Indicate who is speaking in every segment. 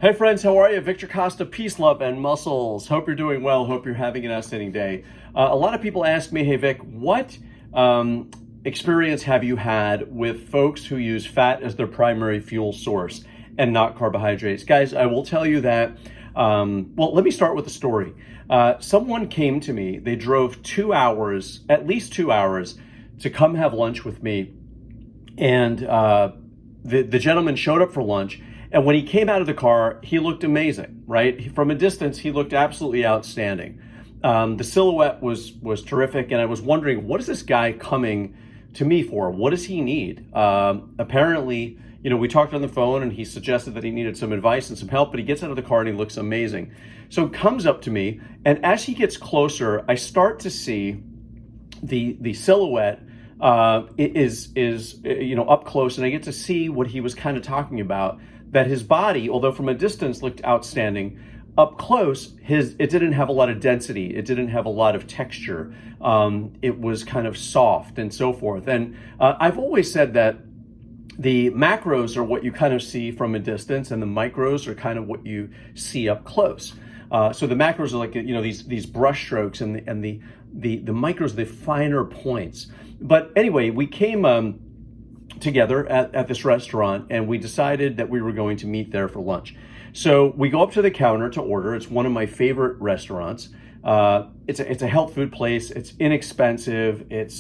Speaker 1: Hey friends, how are you? Victor Costa, peace, love, and muscles. Hope you're doing well. Hope you're having an outstanding day. A lot of people ask me, hey Vic, what experience have you had with folks who use fat as their primary fuel source and not carbohydrates? Guys, I will tell you that, well, let me start with a story. Someone came to me, they drove 2 hours, at least 2 hours, to come have lunch with me. And the gentleman showed up for lunch. And when he came out of the car, he looked amazing, right? From a distance, he looked absolutely outstanding. The silhouette was terrific, and I was wondering, what is this guy coming to me for? What does he need? Apparently, we talked on the phone, and he suggested that he needed some advice and some help, but he gets out of the car and he looks amazing. So he comes up to me, and as he gets closer, I start to see the silhouette is up close, and I get to see what he was kind of talking about. That his body, although from a distance looked outstanding, up close, it didn't have a lot of density. It didn't have a lot of texture. It was kind of soft and so forth. And I've always said that the macros are what you kind of see from a distance, and the micros are kind of what you see up close. So the macros are like these brush strokes, and the micros, the finer points. But anyway, we came together at this restaurant, and we decided that we were going to meet there for lunch. So we go up to the counter to order. It's one of my favorite restaurants. It's a health food place. It's inexpensive. They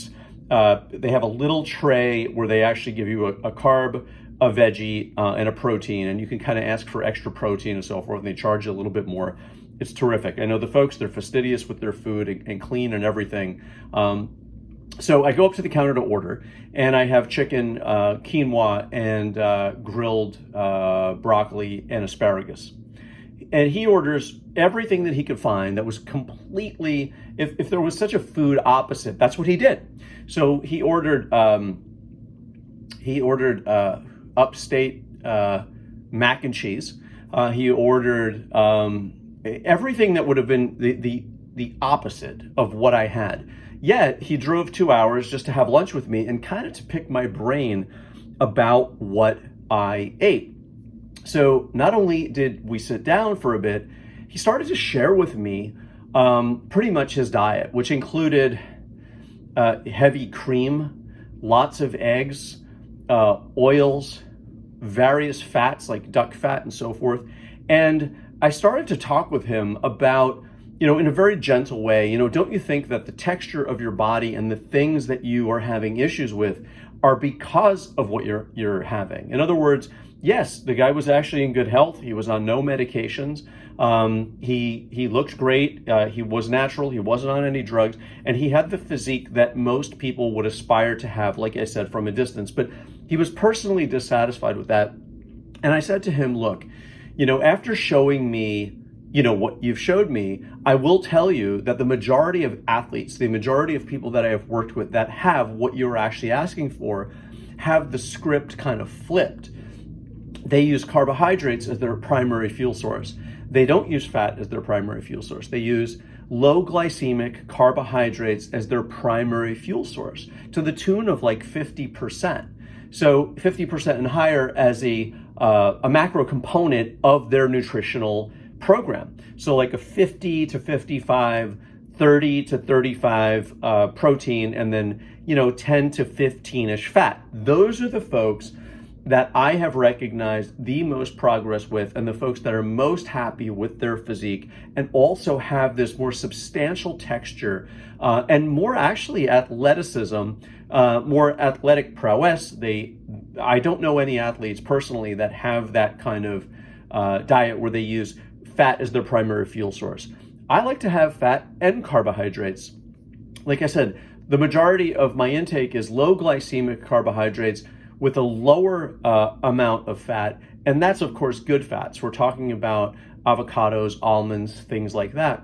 Speaker 1: have a little tray where they actually give you a carb, a veggie, and a protein, and you can kind of ask for extra protein and so forth, and they charge you a little bit more. It's terrific. I know the folks, they're fastidious with their food and clean and everything. So I go up to the counter to order, and I have chicken, quinoa, and grilled broccoli and asparagus. And he orders everything that he could find that was completely, if there was such a food opposite, that's what he did. So he ordered upstate mac and cheese. He ordered everything that would have been the opposite of what I had. Yet he drove 2 hours just to have lunch with me and kind of to pick my brain about what I ate. So not only did we sit down for a bit, he started to share with me pretty much his diet, which included heavy cream, lots of eggs, oils, various fats like duck fat and so forth. And I started to talk with him about, in a very gentle way, don't you think that the texture of your body and the things that you are having issues with are because of what you're having? In other words, yes, the guy was actually in good health. He was on no medications. He looked great. He was natural. He wasn't on any drugs. And he had the physique that most people would aspire to have, like I said, from a distance. But he was personally dissatisfied with that. And I said to him, look, after showing me what you've showed me, I will tell you that the majority of athletes, the majority of people that I have worked with that have what you're actually asking for, have the script kind of flipped. They use carbohydrates as their primary fuel source. They don't use fat as their primary fuel source. They use low glycemic carbohydrates as their primary fuel source, to the tune of like 50%. So 50% and higher as a macro component of their nutritional program. So like a 50 to 55, 30 to 35 protein, and then 10 to 15-ish fat. Those are the folks that I have recognized the most progress with, and the folks that are most happy with their physique, and also have this more substantial texture and more actually athleticism, more athletic prowess. I don't know any athletes personally that have that kind of diet where they use fat as their primary fuel source. I like to have fat and carbohydrates. Like I said, the majority of my intake is low glycemic carbohydrates with a lower amount of fat, and that's of course good fats. We're talking about avocados, almonds, things like that,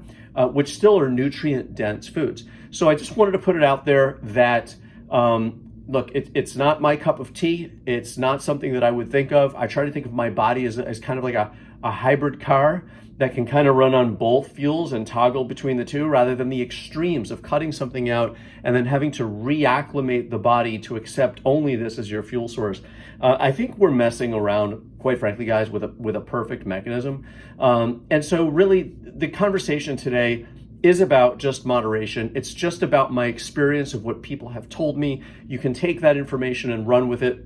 Speaker 1: which still are nutrient-dense foods. So I just wanted to put it out there that, look, it's not my cup of tea. It's not something that I would think of. I try to think of my body as kind of like a hybrid car that can kind of run on both fuels and toggle between the two, rather than the extremes of cutting something out and then having to reacclimate the body to accept only this as your fuel source. I think we're messing around quite frankly, guys, with a perfect mechanism. And so really the conversation today is about just moderation. It's just about my experience of what people have told me. You can take that information and run with it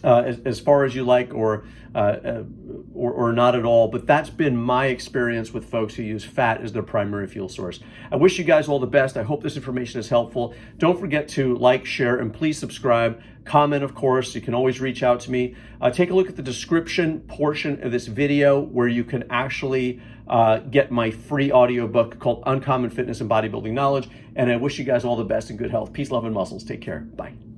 Speaker 1: as far as you like, or not at all. But that's been my experience with folks who use fat as their primary fuel source. I wish you guys all the best. I hope this information is helpful. Don't forget to like, share, and please subscribe. Comment, of course. You can always reach out to me. Take a look at the description portion of this video where you can actually get my free audiobook called Uncommon Fitness and Bodybuilding Knowledge. And I wish you guys all the best and good health. Peace, love, and muscles. Take care. Bye.